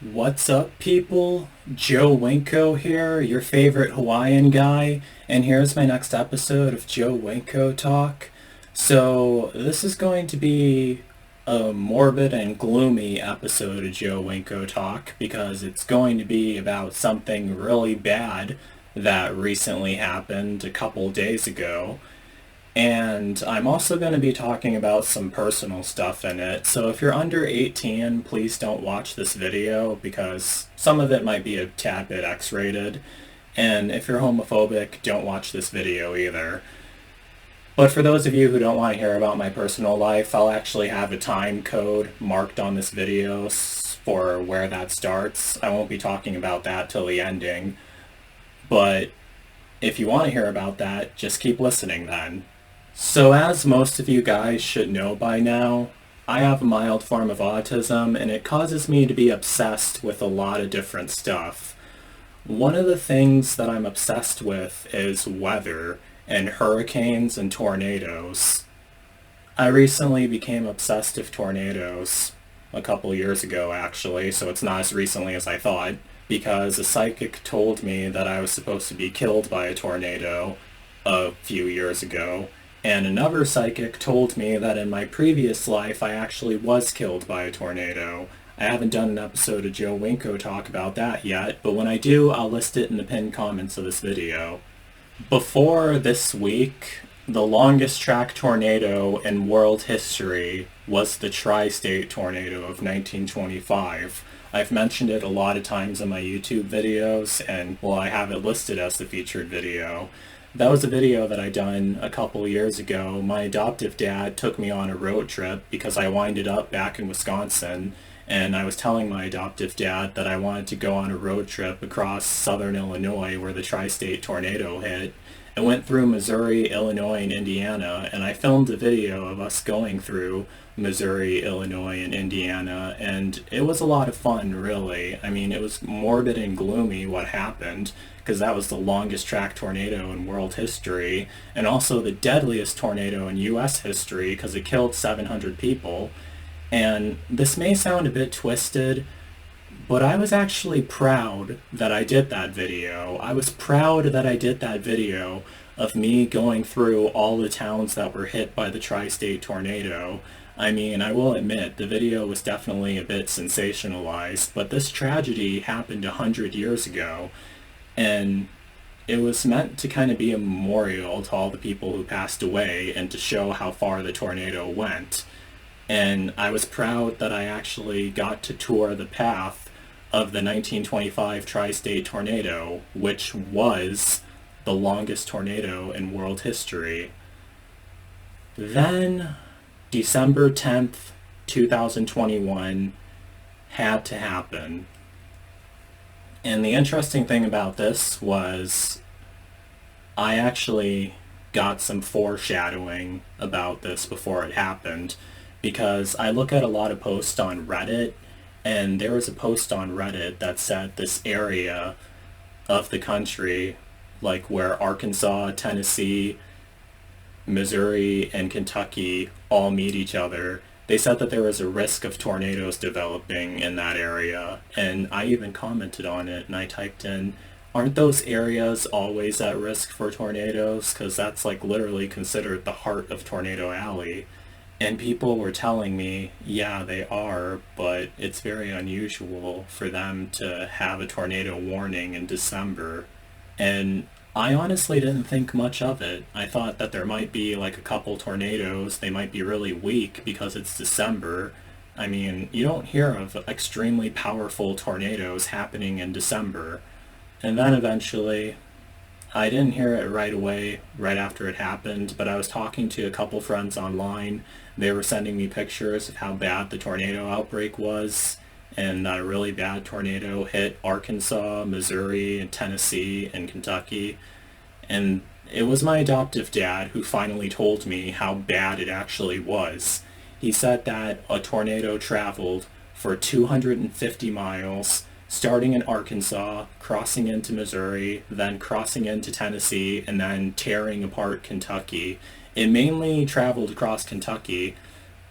What's up, people? Joe Winko here, your favorite Hawaiian guy, and here's my next episode of Joe Winko Talk. So, this is going to be a morbid and gloomy episode of Joe Winko Talk because it's going to be about something really bad that recently happened a couple days ago. And I'm also going to be talking about some personal stuff in it. So if you're under 18, please don't watch this video because some of it might be a tad bit X-rated. And if you're homophobic, don't watch this video either. But for those of you who don't want to hear about my personal life, I'll actually have a time code marked on this video for where that starts. I won't be talking about that till the ending. But if you want to hear about that, just keep listening then. So as most of you guys should know by now, I have a mild form of autism and it causes me to be obsessed with a lot of different stuff. One of the things that I'm obsessed with is weather and hurricanes and tornadoes. I recently became obsessed with tornadoes a couple years ago actually, so it's not as recently as I thought, because a psychic told me that I was supposed to be killed by a tornado a few years ago. And another psychic told me that in my previous life I actually was killed by a tornado. I haven't done an episode of Joe Winko Talk about that yet, but when I do, I'll list it in the pinned comments of this video. Before this week, the longest track tornado in world history was the Tri-State tornado of 1925. I've mentioned it a lot of times in my YouTube videos, and well, I have it listed as the featured video. That was a video that I done a couple years ago. My adoptive dad took me on a road trip because I winded up back in Wisconsin, and I was telling my adoptive dad that I wanted to go on a road trip across southern Illinois where the Tri-State tornado hit. It went through Missouri, Illinois, and Indiana, and I filmed a video of us going through Missouri, Illinois, and Indiana, and it was a lot of fun, really. I mean, it was morbid and gloomy what happened, because that was the longest track tornado in world history, and also the deadliest tornado in U.S. history, because it killed 700 people. And this may sound a bit twisted, but I was actually proud that I did that video. I was proud that I did that video of me going through all the towns that were hit by the Tri-State tornado. I mean, I will admit, the video was definitely a bit sensationalized, but this tragedy happened 100 years ago, and it was meant to kind of be a memorial to all the people who passed away and to show how far the tornado went. And I was proud that I actually got to tour the path of the 1925 Tri-State tornado, which was the longest tornado in world history. Then, December 10th, 2021 had to happen. And the interesting thing about this was I actually got some foreshadowing about this before it happened, because I look at a lot of posts on Reddit, and there was a post on Reddit that said this area of the country, like where Arkansas, Tennessee, Missouri, and Kentucky all meet each other, they said that there was a risk of tornadoes developing in that area. And I even commented on it, and I typed in, aren't those areas always at risk for tornadoes? Because that's like literally considered the heart of Tornado Alley. And people were telling me, yeah, they are, but it's very unusual for them to have a tornado warning in December. And I honestly didn't think much of it. I thought that there might be like a couple tornadoes. They might be really weak because it's December. I mean, you don't hear of extremely powerful tornadoes happening in December. And then eventually, I didn't hear it right away, right after it happened, but I was talking to a couple friends online. They were sending me pictures of how bad the tornado outbreak was, and that a really bad tornado hit Arkansas, Missouri, and Tennessee, and Kentucky. And it was my adoptive dad who finally told me how bad it actually was. He said that a tornado traveled for 250 miles, starting in Arkansas, crossing into Missouri, then crossing into Tennessee, and then tearing apart Kentucky. It mainly traveled across Kentucky,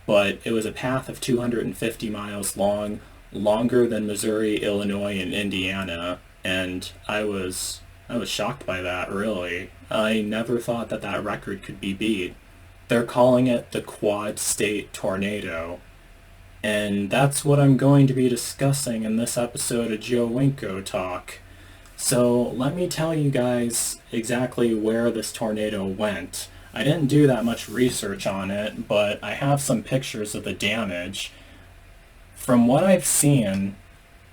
but it was a path of 250 miles long, longer than Missouri, Illinois, and Indiana, and I was shocked by that, really. I never thought that that record could be beat. They're calling it the Quad State Tornado, and that's what I'm going to be discussing in this episode of Joe Winko Talk. So let me tell you guys exactly where this tornado went. I didn't do that much research on it, but I have some pictures of the damage. From what I've seen,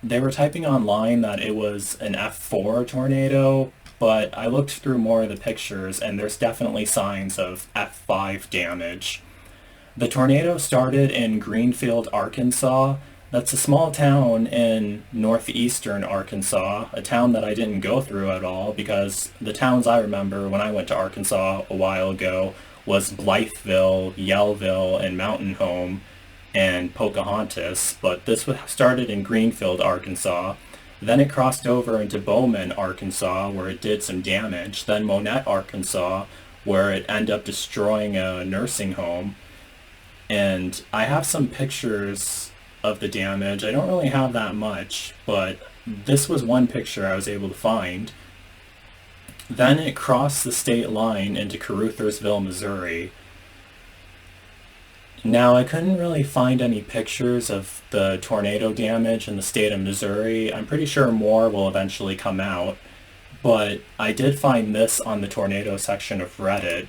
they were typing online that it was an F4 tornado, but I looked through more of the pictures and there's definitely signs of F5 damage. The tornado started in Greenfield, Arkansas. That's a small town in northeastern Arkansas, a town that I didn't go through at all because the towns I remember when I went to Arkansas a while ago was Blytheville, Yellville, and Mountain Home, and Pocahontas, but this started in Greenfield, Arkansas. Then it crossed over into Bowman, Arkansas, where it did some damage. Then Monette, Arkansas, where it ended up destroying a nursing home. And I have some pictures of the damage. I don't really have that much, but this was one picture I was able to find. Then it crossed the state line into Caruthersville, Missouri. Now, I couldn't really find any pictures of the tornado damage in the state of Missouri. I'm pretty sure more will eventually come out, but I did find this on the tornado section of Reddit.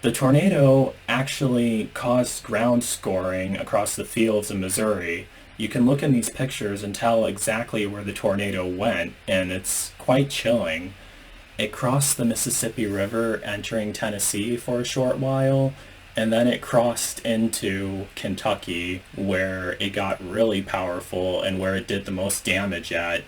The tornado actually caused ground scoring across the fields in Missouri. You can look in these pictures and tell exactly where the tornado went, and it's quite chilling. It crossed the Mississippi River, entering Tennessee for a short while, and then it crossed into Kentucky, where it got really powerful and where it did the most damage at.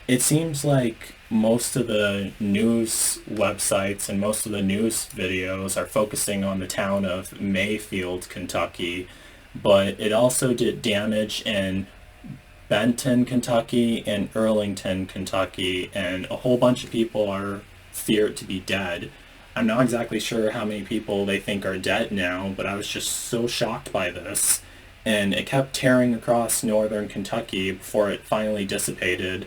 It seems like most of the news websites and most of the news videos are focusing on the town of Mayfield, Kentucky, but it also did damage in Benton, Kentucky, and Earlington, Kentucky, and a whole bunch of people are feared to be dead. I'm not exactly sure how many people they think are dead now, but I was just so shocked by this. And it kept tearing across northern Kentucky before it finally dissipated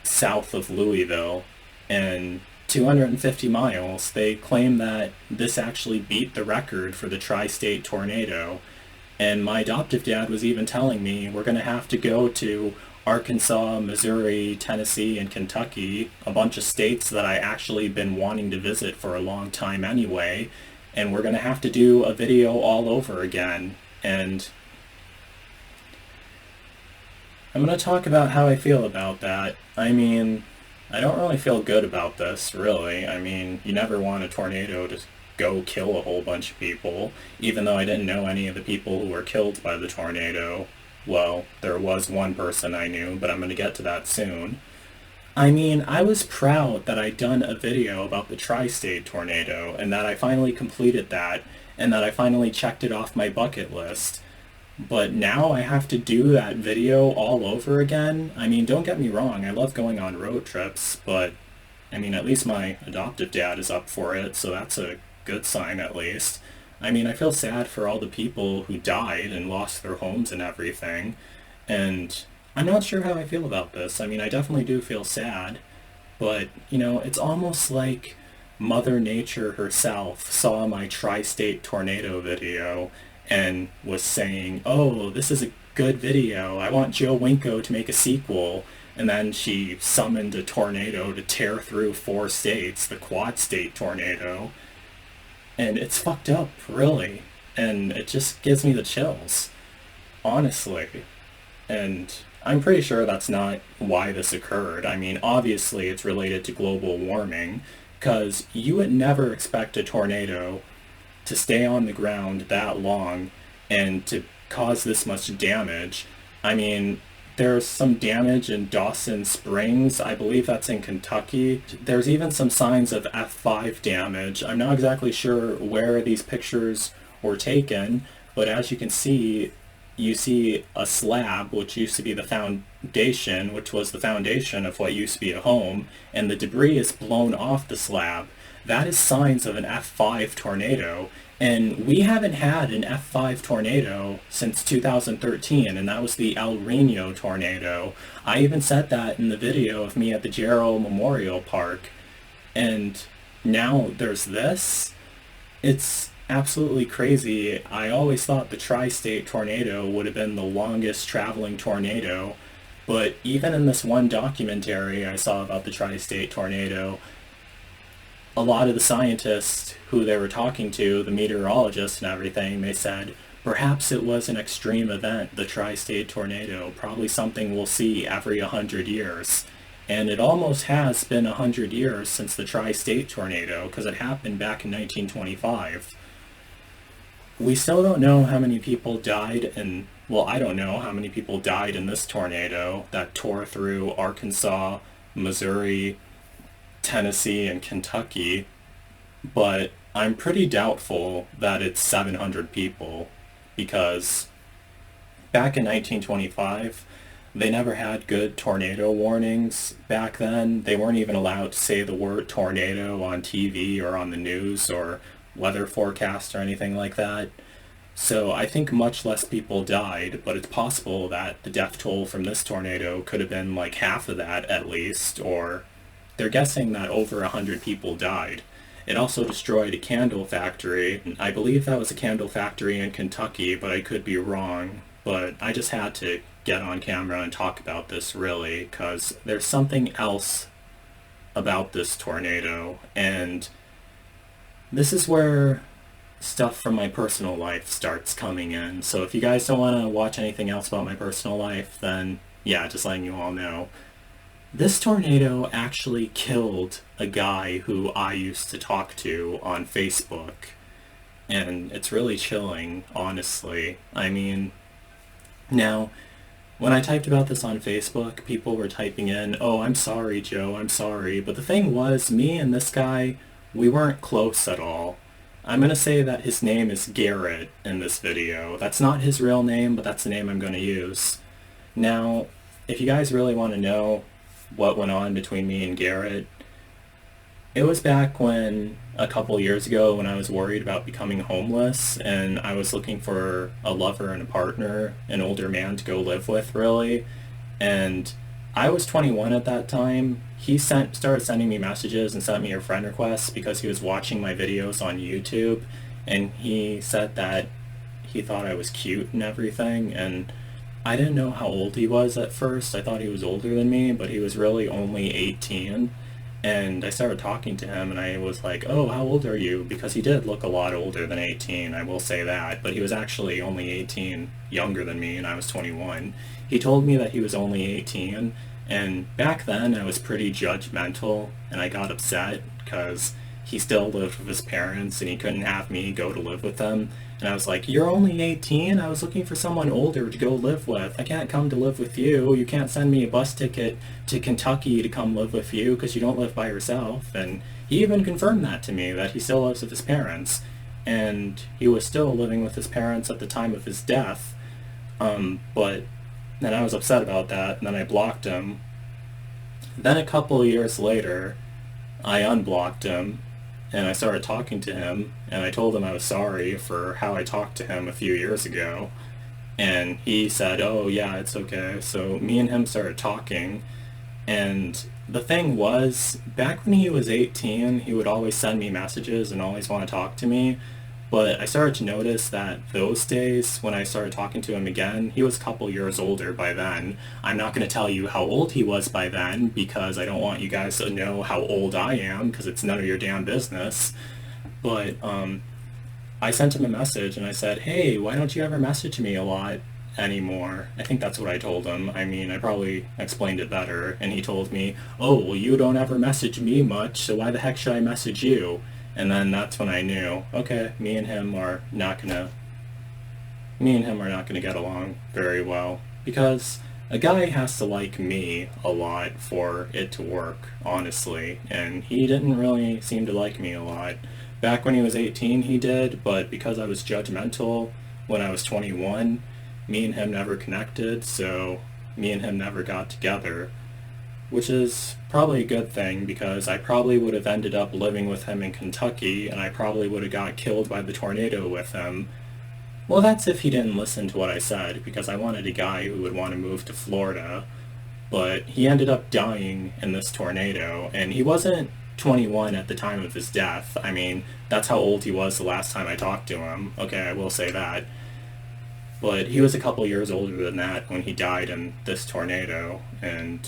south of Louisville. And 250 miles, they claim that this actually beat the record for the Tri-State tornado. And my adoptive dad was even telling me we're going to have to go to Arkansas, Missouri, Tennessee, and Kentucky, a bunch of states that I actually been wanting to visit for a long time anyway, and we're going to have to do a video all over again. And I'm going to talk about how I feel about that. I mean, I don't really feel good about this, really. I mean, you never want a tornado to go kill a whole bunch of people, even though I didn't know any of the people who were killed by the tornado. Well, there was one person I knew, but I'm going to get to that soon. I mean, I was proud that I'd done a video about the Tri-State tornado, and that I finally completed that, and that I finally checked it off my bucket list. But now I have to do that video all over again? I mean, don't get me wrong, I love going on road trips, but, I mean, at least my adoptive dad is up for it, so that's a good sign at least. I mean, I feel sad for all the people who died and lost their homes and everything, and I'm not sure how I feel about this. I mean, I definitely do feel sad, but, you know, it's almost like Mother Nature herself saw my Tri-State tornado video and was saying, oh, this is a good video, I want Joe Winko to make a sequel, and then she summoned a tornado to tear through 4 states, the Quad State tornado. And it's fucked up, really. And it just gives me the chills, honestly. And I'm pretty sure that's not why this occurred. I mean, obviously it's related to global warming, because you would never expect a tornado to stay on the ground that long and to cause this much damage. I mean, there's some damage in Dawson Springs. I believe that's in Kentucky. There's even some signs of F5 damage. I'm not exactly sure where these pictures were taken, but as you can see, you see a slab, which used to be the foundation, which was the foundation of what used to be a home, and the debris is blown off the slab. That is signs of an F5 tornado, And we haven't had an F5 tornado since 2013, and that was the El Reno tornado. I even said that in the video of me at the Jarrow Memorial Park. And now there's this. It's absolutely crazy. I always thought the Tri-State tornado would have been the longest traveling tornado, but even in this one documentary I saw about the Tri-State tornado, a lot of the scientists who they were talking to, the meteorologists and everything, they said perhaps it was an extreme event, the Tri-State tornado, probably something we'll see every 100 years. And it almost has been 100 years since the Tri-State tornado, because it happened back in 1925. We still don't know how many people died in, well, I don't know how many people died in this tornado that tore through Arkansas, Missouri, Tennessee, and Kentucky, but I'm pretty doubtful that it's 700 people, because back in 1925, they never had good tornado warnings back then. They weren't even allowed to say the word tornado on TV or on the news or weather forecast or anything like that. So I think much less people died, but it's possible that the death toll from this tornado could have been like half of that at least, or they're guessing that over 100 people died. It also destroyed a candle factory. I believe that was a candle factory in Kentucky, but I could be wrong. But I just had to get on camera and talk about this, really, because there's something else about this tornado, and this is where stuff from my personal life starts coming in. So if you guys don't want to watch anything else about my personal life, then yeah, just letting you all know. This tornado actually killed a guy who I used to talk to on Facebook, and it's really chilling, honestly. I mean, now, when I typed about this on Facebook, people were typing in, "Oh, I'm sorry, Joe, I'm sorry." But the thing was, me and this guy, we weren't close at all. I'm going to say that his name is Garrett in this video. That's not his real name, but that's the name I'm going to use. Now, if you guys really want to know what went on between me and Garrett, it was back when, a couple years ago, when I was worried about becoming homeless and I was looking for a lover and a partner, an older man to go live with, really. And I was 21 at that time. He started sending me messages and sent me a friend request because he was watching my videos on YouTube, and he said that he thought I was cute and everything, and I didn't know how old he was at first. I thought he was older than me, but he was really only 18. And I started talking to him, and I was like, "Oh, how old are you?" Because he did look a lot older than 18, I will say that. But he was actually only 18, younger than me, and I was 21. He told me that he was only 18, and back then I was pretty judgmental, and I got upset because he still lived with his parents, and he couldn't have me go to live with them. And I was like, "You're only 18? I was looking for someone older to go live with. I can't come to live with you. You can't send me a bus ticket to Kentucky to come live with you because you don't live by yourself." And he even confirmed that to me, that he still lives with his parents. And he was still living with his parents at the time of his death. But then I was upset about that, and then I blocked him. Then a couple of years later, I unblocked him, and I started talking to him, and I told him I was sorry for how I talked to him a few years ago, and he said, "Oh yeah, it's okay." So me and him started talking, and the thing was, back when he was 18, he would always send me messages and always want to talk to me, but I started to notice that those days, when I started talking to him again, he was a couple years older by then. I'm not going to tell you how old he was by then, because I don't want you guys to know how old I am, because it's none of your damn business. But I sent him a message, and I said, "Hey, why don't you ever message me a lot anymore?" I think that's what I told him. I mean, I probably explained it better. And he told me, "Oh, well, you don't ever message me much, so why the heck should I message you?" And then that's when I knew, okay, me and him are not gonna get along very well, because a guy has to like me a lot for it to work, honestly, and he didn't really seem to like me a lot. Back when he was 18, he did, but because I was judgmental when I was 21, me and him never connected, so me and him never got together. which is probably a good thing because I probably would have ended up living with him in Kentucky and I probably would have got killed by the tornado with him. Well, that's if he didn't listen to what I said, because I wanted a guy who would want to move to Florida. But he ended up dying in this tornado, and he wasn't 21 at the time of his death. I mean, that's how old he was the last time I talked to him. Okay, I will say that. But he was a couple years older than that when he died in this tornado, and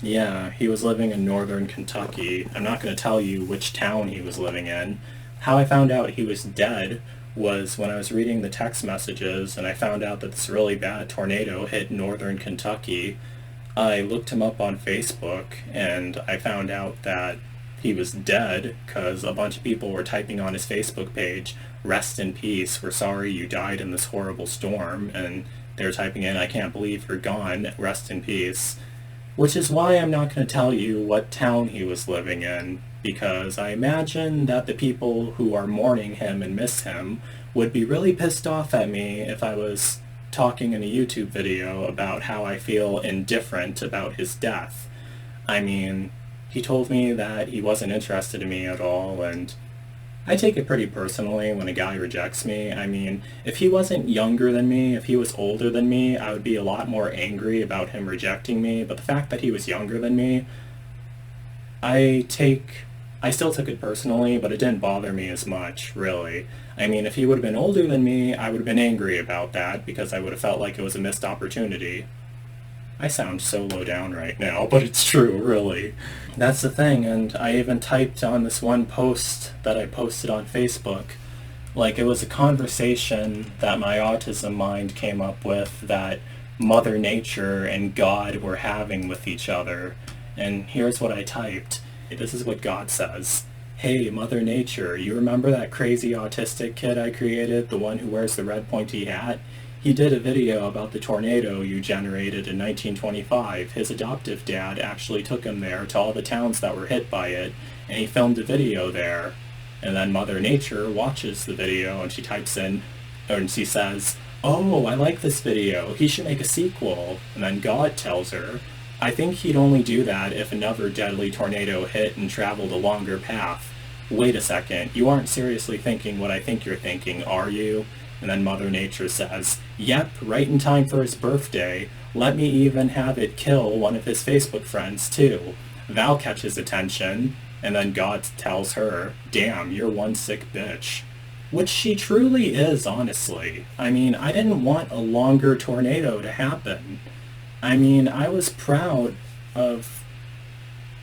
yeah, he was living in northern Kentucky. I'm not going to tell you which town he was living in. How I found out he was dead was when I was reading the text messages and I found out that this really bad tornado hit northern Kentucky. I looked him up on Facebook and I found out that he was dead because a bunch of people were typing on his Facebook page, "Rest in peace, we're sorry you died in this horrible storm," and they were typing in, "I can't believe you're gone, rest in peace." Which is why I'm not going to tell you what town he was living in, because I imagine that the people who are mourning him and miss him would be really pissed off at me if I was talking in a YouTube video about how I feel indifferent about his death. I mean, he told me that he wasn't interested in me at all, and I take it pretty personally when a guy rejects me. I mean, if he wasn't younger than me, if he was older than me, I would be a lot more angry about him rejecting me, but the fact that he was younger than me, I still took it personally, but it didn't bother me as much, really. I mean, if he would have been older than me, I would have been angry about that, because I would have felt like it was a missed opportunity. I sound so low down right now, but it's true, really. That's the thing, and I even typed on this one post that I posted on Facebook, like it was a conversation that my autism mind came up with that Mother Nature and God were having with each other. And here's what I typed. This is what God says. "Hey, Mother Nature, you remember that crazy autistic kid I created, the one who wears the red pointy hat? He did a video about the tornado you generated in 1925. His adoptive dad actually took him there to all the towns that were hit by it, and he filmed a video there." And then Mother Nature watches the video and she types in, and she says, "Oh, I like this video. He should make a sequel." And then God tells her, "I think he'd only do that if another deadly tornado hit and traveled a longer path." Wait a second, you aren't seriously thinking what I think you're thinking, are you? And then Mother Nature says, "Yep, right in time for his birthday. Let me even have it kill one of his Facebook friends, too. That'll catch his attention." And then God tells her, "Damn, you're one sick bitch." Which she truly is, honestly. I mean, I didn't want a longer tornado to happen. I mean, I was proud of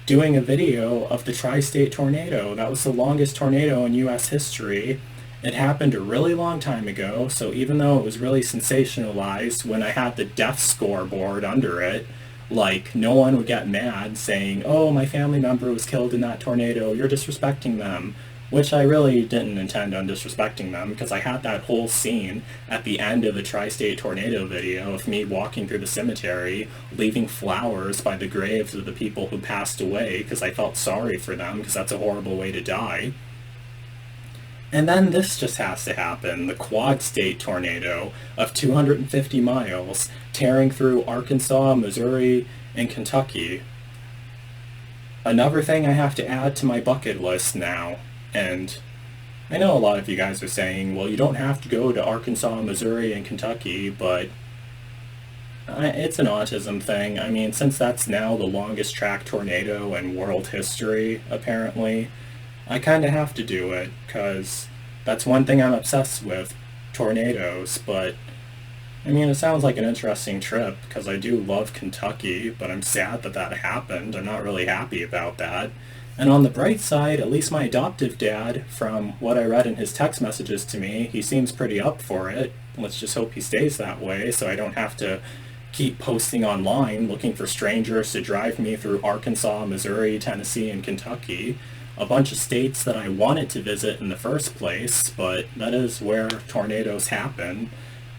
doing a video of the Tri-State tornado. That was the longest tornado in U.S. history. It happened a really long time ago, so even though it was really sensationalized when I had the death scoreboard under it, like, no one would get mad saying, "Oh, my family member was killed in that tornado, you're disrespecting them." Which I really didn't intend on disrespecting them, because I had that whole scene at the end of the Tri-State tornado video of me walking through the cemetery, leaving flowers by the graves of the people who passed away, because I felt sorry for them, because that's a horrible way to die. And then this just has to happen, the quad-state tornado of 250 miles, tearing through Arkansas, Missouri, and Kentucky. Another thing I have to add to my bucket list now. And I know a lot of you guys are saying, well, you don't have to go to Arkansas, Missouri, and Kentucky, but it's an autism thing. I mean, since that's now the longest track tornado in world history, apparently, I kind of have to do it, because that's one thing I'm obsessed with, tornadoes. But I mean, it sounds like an interesting trip, because I do love Kentucky, but I'm sad that that happened. I'm not really happy about that. And on the bright side, at least my adoptive dad, from what I read in his text messages to me, he seems pretty up for it. Let's just hope he stays that way, so I don't have to keep posting online looking for strangers to drive me through Arkansas, Missouri, Tennessee, and Kentucky. A bunch of states that I wanted to visit in the first place, but that is where tornadoes happen.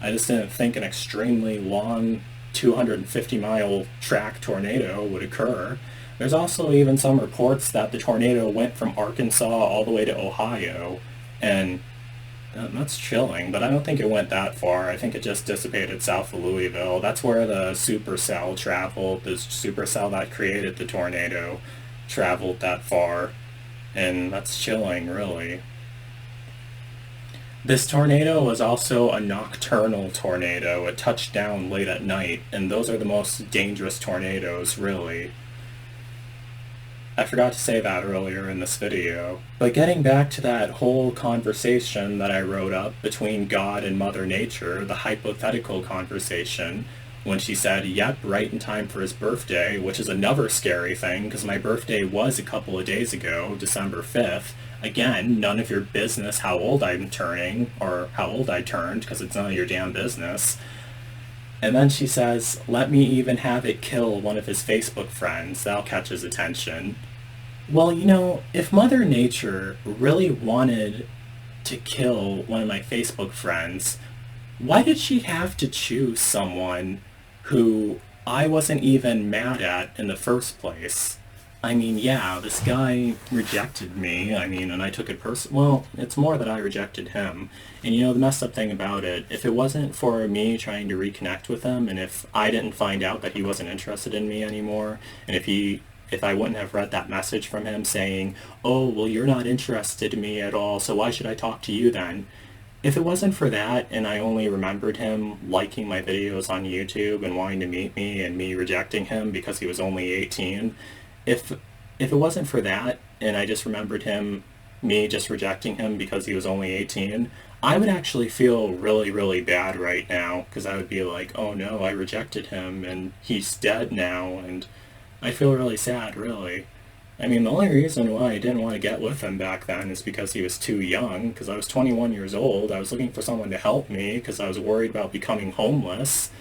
I just didn't think an extremely long 250-mile track tornado would occur. There's also even some reports that the tornado went from Arkansas all the way to Ohio, and That's chilling, but I don't think it went that far. I think it just dissipated south of Louisville. That's where the supercell traveled. The supercell that created the tornado traveled that far, and that's chilling, really. This tornado was also a nocturnal tornado. It touched down late at night, and those are the most dangerous tornadoes, really. I forgot to say that earlier in this video. But getting back to that whole conversation that I wrote up between God and Mother Nature, the hypothetical conversation, when she said, yep, right in time for his birthday, which is another scary thing, because my birthday was a couple of days ago, December 5th. Again, none of your business how old I'm turning, or how old I turned, because it's none of your damn business. And then she says, let me even have it kill one of his Facebook friends. That'll catch his attention. Well, if Mother Nature really wanted to kill one of my Facebook friends, why did she have to choose someone who I wasn't even mad at in the first place? I mean, yeah, this guy rejected me, and I took it well, it's more that I rejected him. And the messed up thing about it, if it wasn't for me trying to reconnect with him, and if I didn't find out that he wasn't interested in me anymore, and if I wouldn't have read that message from him saying, oh, well, you're not interested in me at all, so why should I talk to you then? If it wasn't for that, and I only remembered him liking my videos on YouTube and wanting to meet me, and me rejecting him because he was only 18, if it wasn't for that, and I just remembered me just rejecting him because he was only 18, I would actually feel really, really bad right now, because I would be like, oh no, I rejected him, and he's dead now, and I feel really sad, really. The only reason why I didn't want to get with him back then is because he was too young, because I was 21 years old. I was looking for someone to help me, because I was worried about becoming homeless.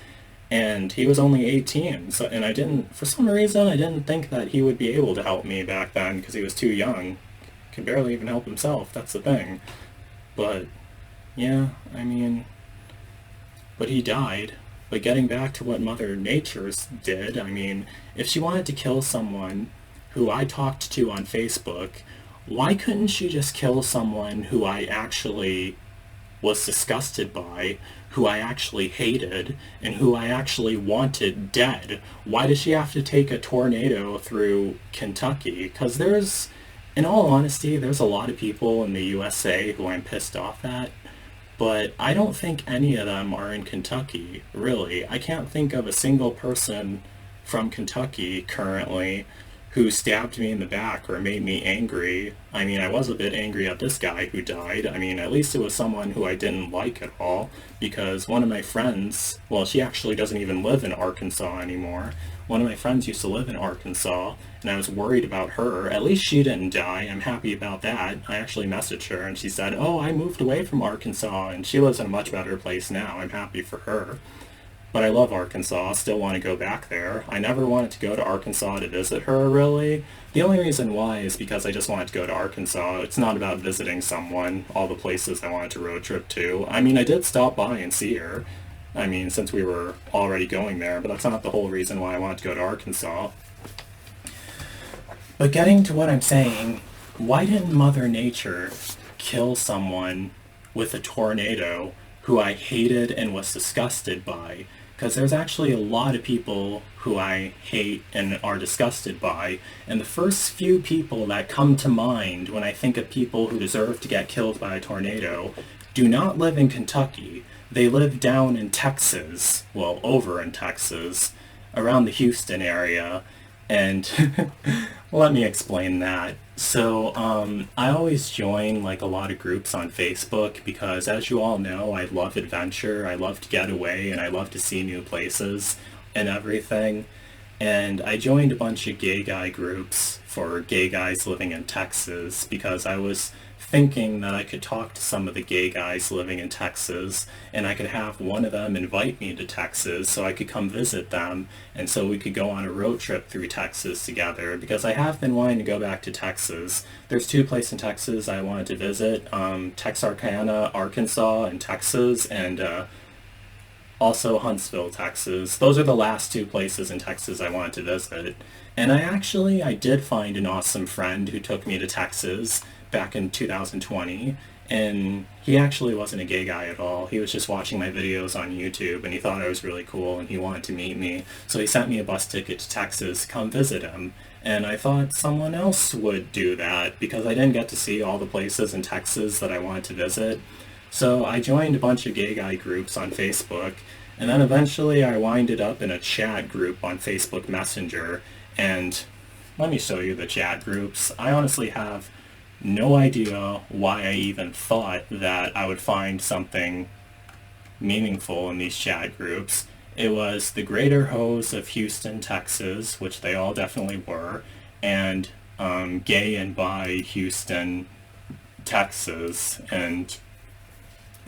And he was only 18, and for some reason, I didn't think that he would be able to help me back then because he was too young. Could barely even help himself, that's the thing. But, yeah, but he died. But getting back to what Mother Nature did, if she wanted to kill someone who I talked to on Facebook, why couldn't she just kill someone who I actually was disgusted by, who I actually hated, and who I actually wanted dead? Why does she have to take a tornado through Kentucky? Because in all honesty, there's a lot of people in the USA who I'm pissed off at, but I don't think any of them are in Kentucky, really. I can't think of a single person from Kentucky currently who stabbed me in the back or made me angry. I was a bit angry at this guy who died. At least it was someone who I didn't like at all, because one of my friends, well, she actually doesn't even live in Arkansas anymore. One of my friends used to live in Arkansas, and I was worried about her. At least she didn't die. I'm happy about that. I actually messaged her, and she said, oh, I moved away from Arkansas, and she lives in a much better place now. I'm happy for her. But I love Arkansas, still want to go back there. I never wanted to go to Arkansas to visit her, really. The only reason why is because I just wanted to go to Arkansas. It's not about visiting someone, all the places I wanted to road trip to. I did stop by and see her. Since we were already going there, but that's not the whole reason why I wanted to go to Arkansas. But getting to what I'm saying, why didn't Mother Nature kill someone with a tornado who I hated and was disgusted by? Because there's actually a lot of people who I hate and are disgusted by, and the first few people that come to mind when I think of people who deserve to get killed by a tornado do not live in Kentucky. They live down in Texas, well, over in Texas, around the Houston area, and let me explain that. So, I always join a lot of groups on Facebook because, as you all know, I love adventure, I love to get away, and I love to see new places and everything. And I joined a bunch of gay guy groups for gay guys living in Texas because I was thinking that I could talk to some of the gay guys living in Texas, and I could have one of them invite me to Texas so I could come visit them, and so we could go on a road trip through Texas together, because I have been wanting to go back to Texas. There's two places in Texas I wanted to visit, Texarkana, Arkansas, and Texas, and also Huntsville, Texas. Those are the last two places in Texas I wanted to visit. And I did find an awesome friend who took me to Texas back in 2020, And he actually wasn't a gay guy at all. He was just watching my videos on YouTube, and he thought I was really cool, and he wanted to meet me. So he sent me a bus ticket to Texas to come visit him. And I thought someone else would do that because I didn't get to see all the places in Texas that I wanted to visit. So I joined a bunch of gay guy groups on Facebook, and then eventually I winded up in a chat group on Facebook Messenger. And let me show you the chat groups. I honestly have no idea why I even thought that I would find something meaningful in these chat groups. It was the Greater Hoes of Houston, Texas, which they all definitely were, and Gay and Bi Houston, Texas. And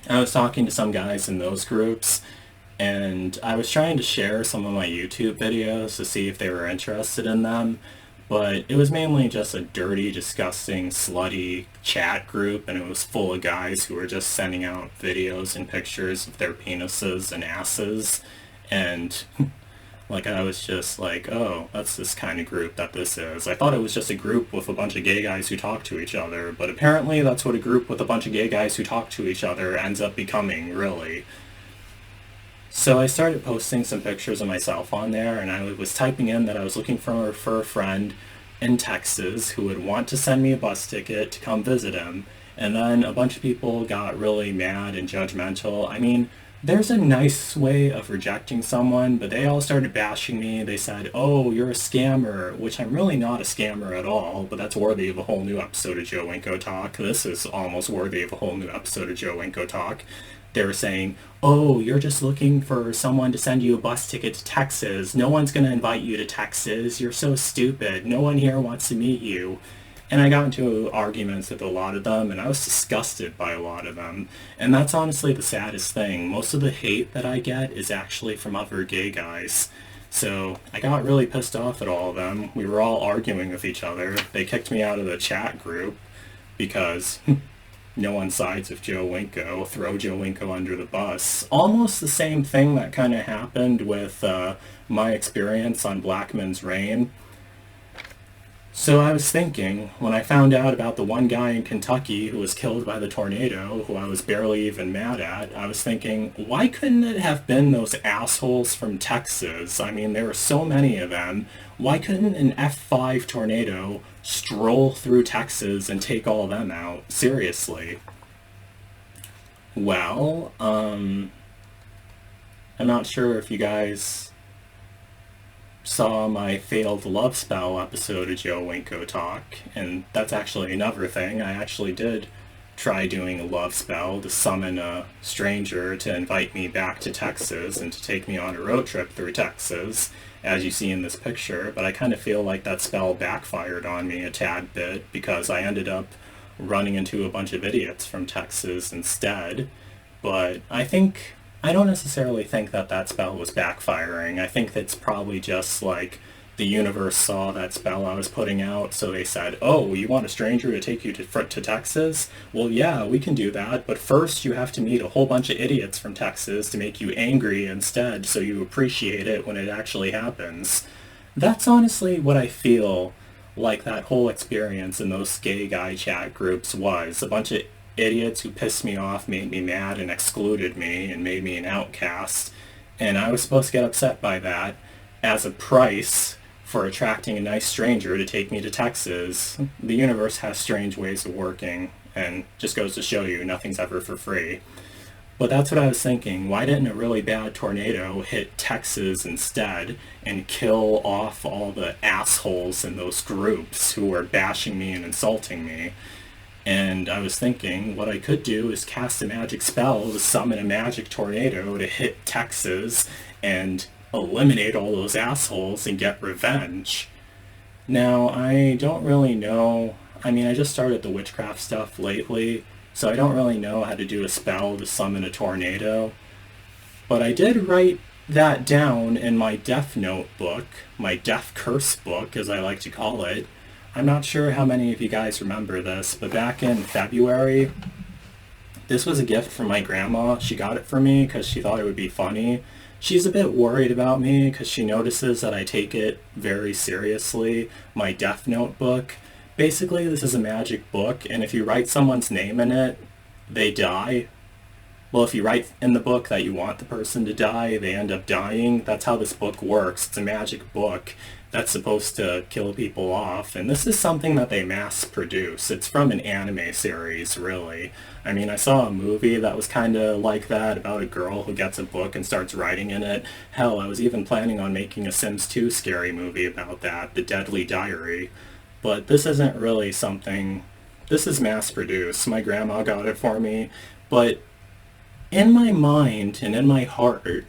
I was talking to some guys in those groups, and I was trying to share some of my YouTube videos to see if they were interested in them, but it was mainly just a dirty, disgusting, slutty chat group, and it was full of guys who were just sending out videos and pictures of their penises and asses, and like I was just like, oh, that's this kind of group that this is. I thought it was just a group with a bunch of gay guys who talk to each other, but apparently that's what a group with a bunch of gay guys who talk to each other ends up becoming, really. So I started posting some pictures of myself on there, and I was typing in that I was looking for a friend in Texas who would want to send me a bus ticket to come visit him. And then a bunch of people got really mad and judgmental. I mean, there's a nice way of rejecting someone, but they all started bashing me. They said, oh, you're a scammer, which I'm really not a scammer at all, but that's worthy of a whole new episode of Joe Winko Talk. This is almost worthy of a whole new episode of Joe Winko Talk. They were saying, oh, you're just looking for someone to send you a bus ticket to Texas. No one's going to invite you to Texas. You're so stupid. No one here wants to meet you. And I got into arguments with a lot of them, and I was disgusted by a lot of them. And that's honestly the saddest thing. Most of the hate that I get is actually from other gay guys. So I got really pissed off at all of them. We were all arguing with each other. They kicked me out of the chat group because no one sides with Joe Winko. Throw Joe Winko under the bus. Almost the same thing that kind of happened with my experience on Blackman's Reign. So I was thinking, when I found out about the one guy in Kentucky who was killed by the tornado, who I was barely even mad at, I was thinking, why couldn't it have been those assholes from Texas? I mean, there were so many of them. Why couldn't an F5 tornado stroll through Texas and take all of them out? Seriously. Well, I'm not sure if you guys saw my failed love spell episode of Joe Winko Talk, and that's actually another thing. I actually did try doing a love spell to summon a stranger to invite me back to Texas and to take me on a road trip through Texas, as you see in this picture, but I kind of feel like that spell backfired on me a tad bit because I ended up running into a bunch of idiots from Texas instead. But I don't necessarily think that that spell was backfiring. I think that's probably just like the universe saw that spell I was putting out, so they said, oh, you want a stranger to take you to Texas? Well, yeah, we can do that, but first you have to meet a whole bunch of idiots from Texas to make you angry instead, so you appreciate it when it actually happens. That's honestly what I feel like that whole experience in those gay guy chat groups was. A bunch of idiots who pissed me off, made me mad, and excluded me, and made me an outcast. And I was supposed to get upset by that as a price for attracting a nice stranger to take me to Texas. The universe has strange ways of working, and just goes to show you, nothing's ever for free. But that's what I was thinking. Why didn't a really bad tornado hit Texas instead and kill off all the assholes in those groups who were bashing me and insulting me? And I was thinking, what I could do is cast a magic spell to summon a magic tornado to hit Texas and eliminate all those assholes and get revenge. Now, I don't really know. I mean, I just started the witchcraft stuff lately, so I don't really know how to do a spell to summon a tornado. But I did write that down in my Death Note book, my Death Curse book, as I like to call it. I'm not sure how many of you guys remember this, but back in February, this was a gift from my grandma. She got it for me because she thought it would be funny. She's a bit worried about me because she notices that I take it very seriously. My Death Note book. Basically, this is a magic book, and if you write someone's name in it, they die. Well, if you write in the book that you want the person to die, they end up dying. That's how this book works. It's a magic book that's supposed to kill people off. And this is something that they mass produce. It's from an anime series, really. I mean, I saw a movie that was kind of like that, about a girl who gets a book and starts writing in it. Hell, I was even planning on making a Sims 2 scary movie about that, The Deadly Diary. But this isn't really something... This is mass produced. My grandma got it for me. But in my mind and in my heart,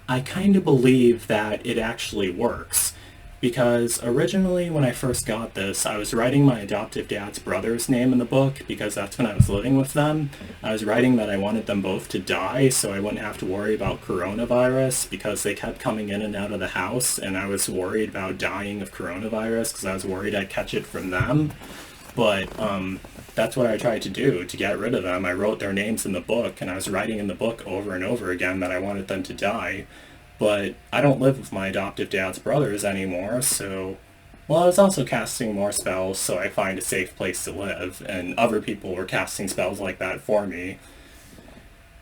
I kind of believe that it actually works. Because originally when I first got this, I was writing my adoptive dad's brother's name in the book because that's when I was living with them. I was writing that I wanted them both to die so I wouldn't have to worry about coronavirus because they kept coming in and out of the house, and I was worried about dying of coronavirus because I was worried I'd catch it from them. But that's what I tried to do to get rid of them. I wrote their names in the book, and I was writing in the book over and over again that I wanted them to die. But I don't live with my adoptive dad's brothers anymore, so... Well, I was also casting more spells so I find a safe place to live, and other people were casting spells like that for me.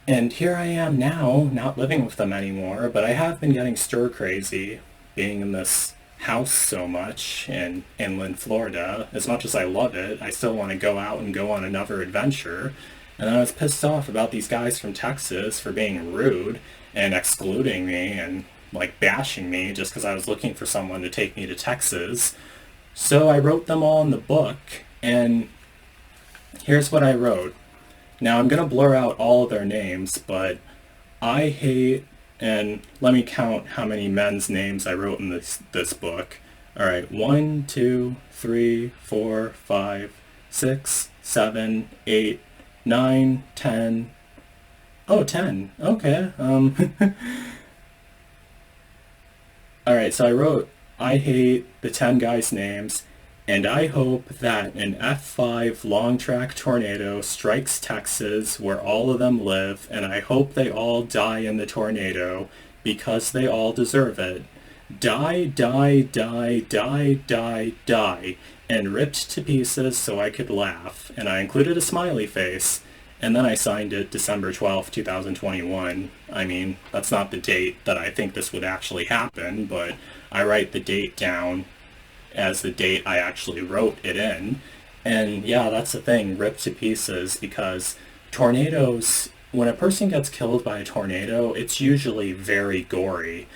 And here I am now, not living with them anymore, but I have been getting stir-crazy, being in this house so much in inland Florida. As much as I love it, I still want to go out and go on another adventure. And I was pissed off about these guys from Texas for being rude and excluding me and like bashing me just because I was looking for someone to take me to Texas. So I wrote them all in the book, and here's what I wrote. Now I'm going to blur out all of their names, but I hate, and let me count how many men's names I wrote in this book. Alright, 1, 2, 3, 4, 5, 6, 7, 8, 9, 10. Oh, 10. Okay. Alright, so I wrote, I hate the 10 guys' names, and I hope that an F5 long-track tornado strikes Texas where all of them live, and I hope they all die in the tornado because they all deserve it. Die, die, die, die, die, die, and ripped to pieces so I could laugh, and I included a smiley face. And then I signed it December 12th, 2021. I mean, that's not the date that I think this would actually happen, but I write the date down as the date I actually wrote it in. And yeah, that's the thing, ripped to pieces, because tornadoes, when a person gets killed by a tornado, it's usually very gory.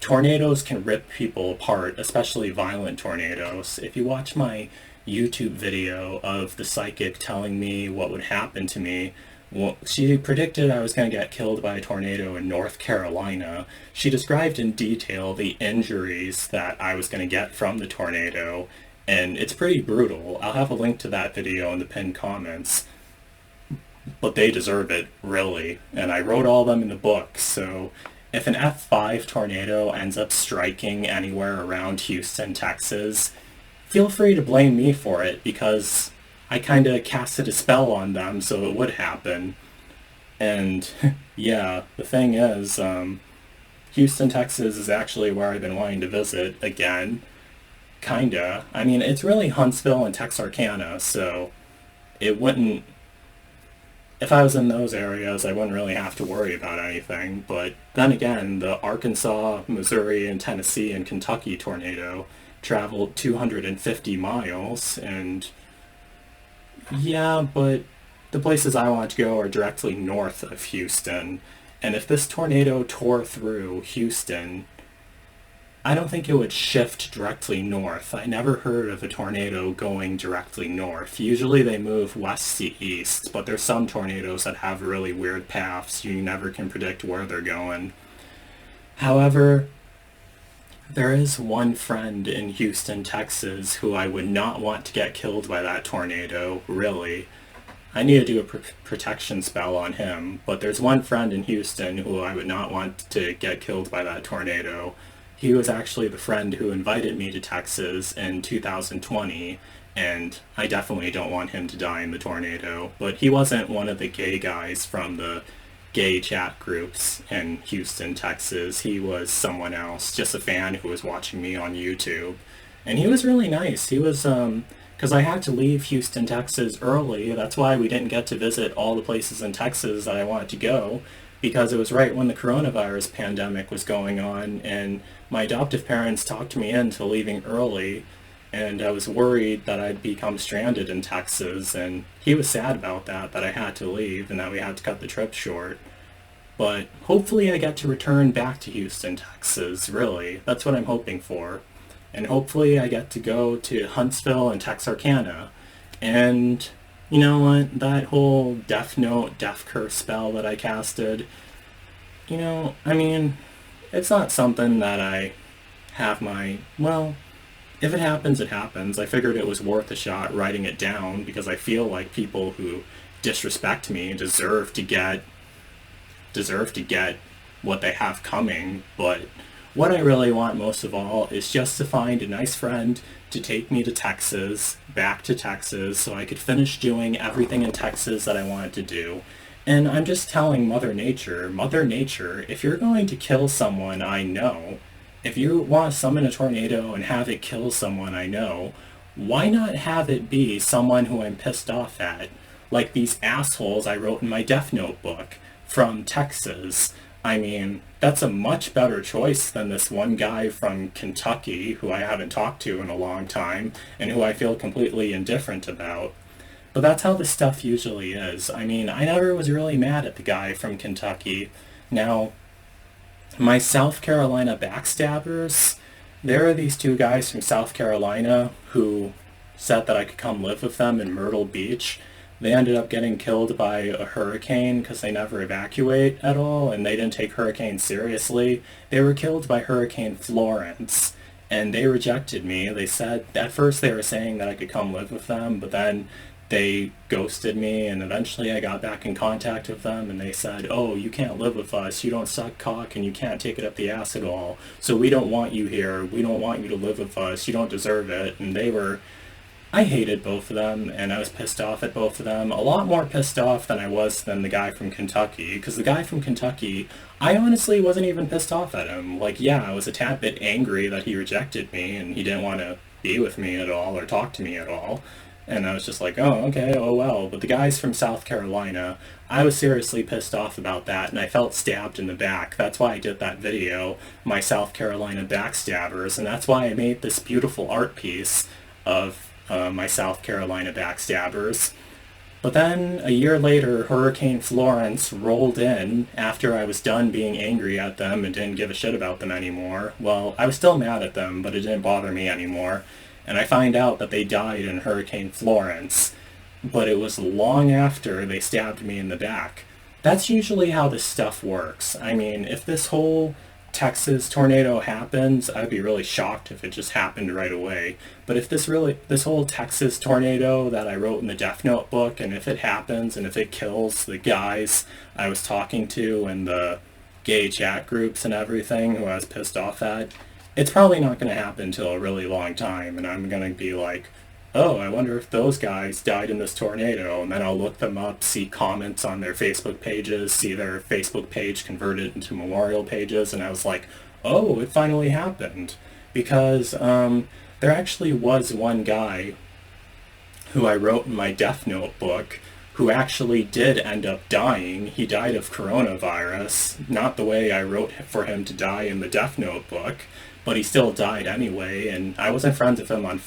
Tornadoes can rip people apart, especially violent tornadoes. If you watch my YouTube video of the psychic telling me what would happen to me, well, she predicted I was going to get killed by a tornado in North Carolina. She described in detail the injuries that I was going to get from the tornado, and it's pretty brutal. I'll have a link to that video in the pinned comments. But they deserve it, really. And I wrote all of them in the book, so if an F5 tornado ends up striking anywhere around Houston, Texas, feel free to blame me for it, because I kind of casted a spell on them so it would happen. And yeah, the thing is, Houston, Texas is actually where I've been wanting to visit again. Kinda. I mean, it's really Huntsville and Texarkana, so it wouldn't... If I was in those areas, I wouldn't really have to worry about anything. But then again, the Arkansas, Missouri, and Tennessee and Kentucky tornado traveled 250 miles, and yeah, but the places I want to go are directly north of Houston, and if this tornado tore through Houston, I don't think it would shift directly north. I never heard of a tornado going directly north. Usually they move west to east, but there's some tornadoes that have really weird paths. You never can predict where they're going. However, there is one friend in Houston, Texas, who I would not want to get killed by that tornado, really. I need to do a protection spell on him, but there's one friend in Houston who I would not want to get killed by that tornado. He was actually the friend who invited me to Texas in 2020, and I definitely don't want him to die in the tornado. But he wasn't one of the gay guys from the gay chat groups in Houston, Texas. He was someone else, just a fan who was watching me on YouTube. And he was really nice. He was because I had to leave Houston, Texas early. That's why we didn't get to visit all the places in Texas that I wanted to go, because it was right when the coronavirus pandemic was going on, and my adoptive parents talked me into leaving early, and I was worried that I'd become stranded in Texas, and he was sad about that I had to leave and that we had to cut the trip short. But hopefully I get to return back to Houston, Texas, really. That's what I'm hoping for. And hopefully I get to go to Huntsville and Texarkana. And you know what? That whole Death Note, Death Curse spell that I casted, I mean, it's not something that I have well, if it happens, it happens. I figured it was worth a shot writing it down because I feel like people who disrespect me deserve to get what they have coming. But what I really want most of all is just to find a nice friend to take me to Texas, back to Texas, so I could finish doing everything in Texas that I wanted to do. And I'm just telling Mother Nature, if you're going to kill someone I know, if you want to summon a tornado and have it kill someone I know, why not have it be someone who I'm pissed off at? Like these assholes I wrote in my Death Note book from Texas. I mean, that's a much better choice than this one guy from Kentucky who I haven't talked to in a long time and who I feel completely indifferent about. But that's how this stuff usually is. I mean, I never was really mad at the guy from Kentucky. Now, my South Carolina backstabbers, there are these two guys from South Carolina who said that I could come live with them in Myrtle Beach. They ended up getting killed by a hurricane because they never evacuate at all, and they didn't take hurricanes seriously. They were killed by Hurricane Florence, and they rejected me. They said, at first they were saying that I could come live with them, but then they ghosted me, and eventually I got back in contact with them, and they said, oh, you can't live with us, you don't suck cock, and you can't take it up the ass at all, so we don't want you here, we don't want you to live with us, you don't deserve it. And I hated both of them, and I was pissed off at both of them. A lot more pissed off than I was than the guy from Kentucky, because the guy from Kentucky, I honestly wasn't even pissed off at him. Like, yeah, I was a tad bit angry that he rejected me, and he didn't want to be with me at all, or talk to me at all. And I was just like, oh, okay, oh well. But the guys from South Carolina, I was seriously pissed off about that, and I felt stabbed in the back. That's why I did that video, my South Carolina backstabbers, and that's why I made this beautiful art piece of my South Carolina backstabbers. But then, a year later, Hurricane Florence rolled in after I was done being angry at them and didn't give a shit about them anymore. Well, I was still mad at them, but it didn't bother me anymore. And I find out that they died in Hurricane Florence, but it was long after they stabbed me in the back. That's usually how this stuff works. I mean, if this whole Texas tornado happens, I'd be really shocked if it just happened right away. But if this whole Texas tornado that I wrote in the Death Note book, and if it happens, and if it kills the guys I was talking to and the gay chat groups and everything who I was pissed off at, it's probably not going to happen until a really long time, and I'm going to be like, oh, I wonder if those guys died in this tornado, and then I'll look them up, see comments on their Facebook pages, see their Facebook page converted into memorial pages, and I was like, oh, it finally happened. Because there actually was one guy who I wrote in my Death Note book who actually did end up dying. He died of coronavirus, not the way I wrote for him to die in the Death Note book, but he still died anyway, and I wasn't friends with him on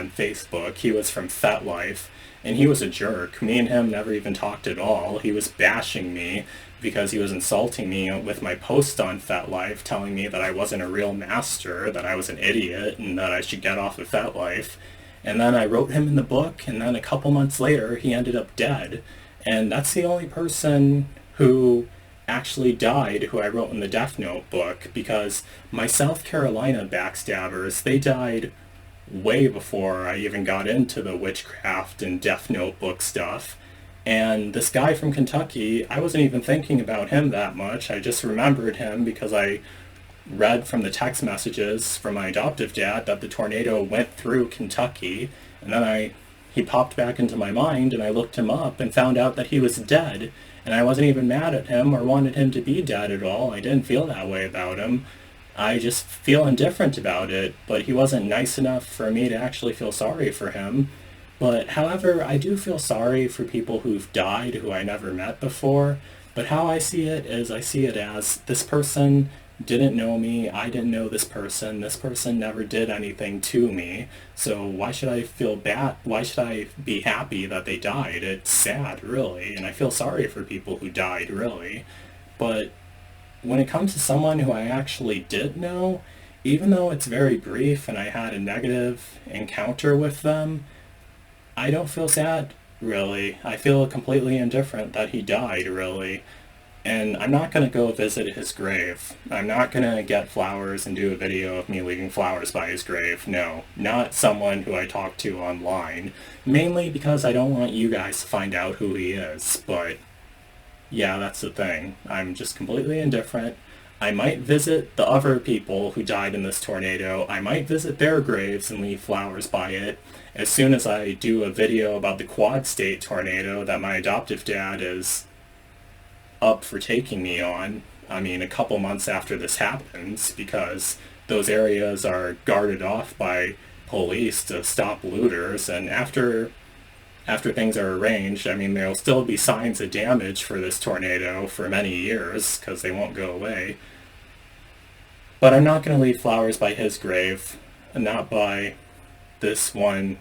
Facebook. He was from FetLife, and he was a jerk. Me and him never even talked at all. He was bashing me because he was insulting me with my post on FetLife, telling me that I wasn't a real master, that I was an idiot, and that I should get off of FetLife. And then I wrote him in the book, and then a couple months later, he ended up dead. And that's the only person who actually died who I wrote in the Death Note book, because my South Carolina backstabbers, they died way before I even got into the witchcraft and Death Note book stuff. And this guy from Kentucky, I wasn't even thinking about him that much. I just remembered him because I read from the text messages from my adoptive dad that the tornado went through Kentucky, and then he popped back into my mind, and I looked him up and found out that he was dead, and I wasn't even mad at him or wanted him to be dead at all. I didn't feel that way about him. I just feel indifferent about it, but he wasn't nice enough for me to actually feel sorry for him. But however, I do feel sorry for people who've died who I never met before. But how I see it is I see it as this person didn't know me, I didn't know this person never did anything to me, so why should I feel bad, why should I be happy that they died? It's sad, really, and I feel sorry for people who died, really. But when it comes to someone who I actually did know, even though it's very brief and I had a negative encounter with them, I don't feel sad, really. I feel completely indifferent that he died, really. And I'm not going to go visit his grave. I'm not going to get flowers and do a video of me leaving flowers by his grave. No, not someone who I talk to online. Mainly because I don't want you guys to find out who he is. But yeah, that's the thing. I'm just completely indifferent. I might visit the other people who died in this tornado. I might visit their graves and leave flowers by it. As soon as I do a video about the Quad State tornado that my adoptive dad is up for taking me on, I mean, a couple months after this happens, because those areas are guarded off by police to stop looters, and after things are arranged, I mean, there'll still be signs of damage for this tornado for many years, because they won't go away. But I'm not going to leave flowers by his grave, and not by this one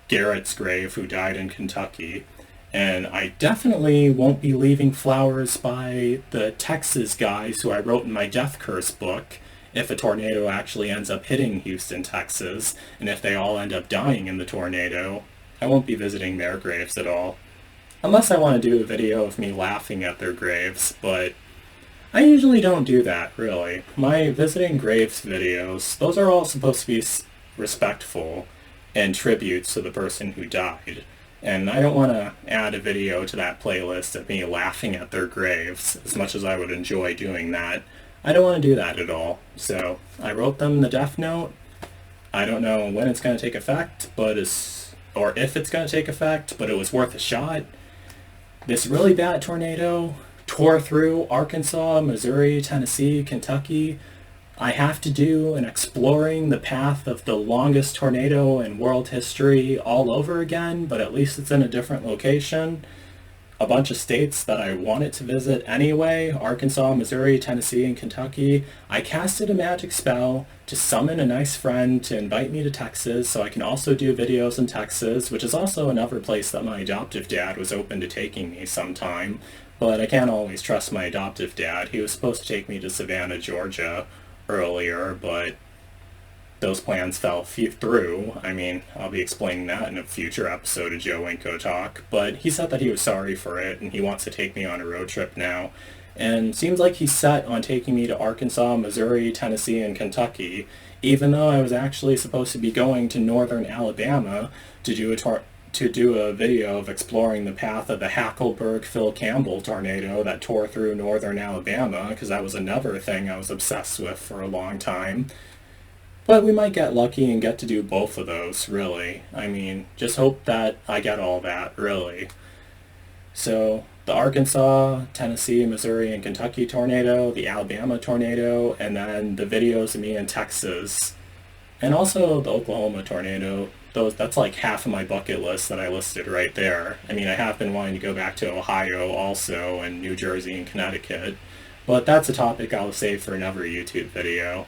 Garrett's grave who died in Kentucky. And I definitely won't be leaving flowers by the Texas guys who I wrote in my Death Curse book if a tornado actually ends up hitting Houston, Texas, and if they all end up dying in the tornado. I won't be visiting their graves at all. Unless I want to do a video of me laughing at their graves, but I usually don't do that, really. My visiting graves videos, those are all supposed to be respectful and tributes to the person who died. And I don't want to add a video to that playlist of me laughing at their graves, as much as I would enjoy doing that. I don't want to do that at all. So I wrote them the death note. I don't know when it's going to take effect, or if it's going to take effect, but it was worth a shot. This really bad tornado tore through Arkansas, Missouri, Tennessee, Kentucky. I have to do an exploring the path of the longest tornado in world history all over again, but at least it's in a different location. A bunch of states that I wanted to visit anyway, Arkansas, Missouri, Tennessee, and Kentucky. I casted a magic spell to summon a nice friend to invite me to Texas so I can also do videos in Texas, which is also another place that my adoptive dad was open to taking me sometime. But I can't always trust my adoptive dad. He was supposed to take me to Savannah, Georgia earlier, but those plans fell through. I mean, I'll be explaining that in a future episode of Joe Winko Talk, but he said that he was sorry for it and he wants to take me on a road trip now. And seems like he's set on taking me to Arkansas, Missouri, Tennessee, and Kentucky, even though I was actually supposed to be going to northern Alabama to do a video of exploring the path of the Hackleburg-Phil Campbell tornado that tore through northern Alabama, because that was another thing I was obsessed with for a long time. But we might get lucky and get to do both of those, really. I mean, just hope that I get all that, really. So, the Arkansas, Tennessee, Missouri, and Kentucky tornado, the Alabama tornado, and then the videos of me in Texas. And also the Oklahoma tornado. That's like half of my bucket list that I listed right there. I mean, I have been wanting to go back to Ohio also, and New Jersey and Connecticut. But that's a topic I'll save for another YouTube video.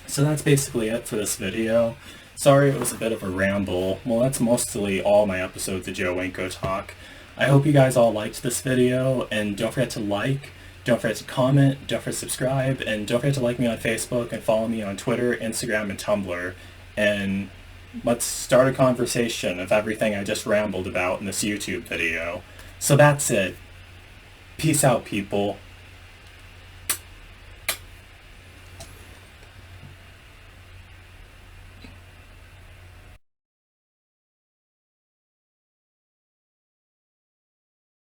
So that's basically it for this video. Sorry it was a bit of a ramble. Well, that's mostly all my episodes of Joe Winko Talk. I hope you guys all liked this video, and don't forget to like, don't forget to comment, don't forget to subscribe, and don't forget to like me on Facebook and follow me on Twitter, Instagram, and Tumblr. And let's start a conversation of everything I just rambled about in this YouTube video. So that's it. Peace out, people.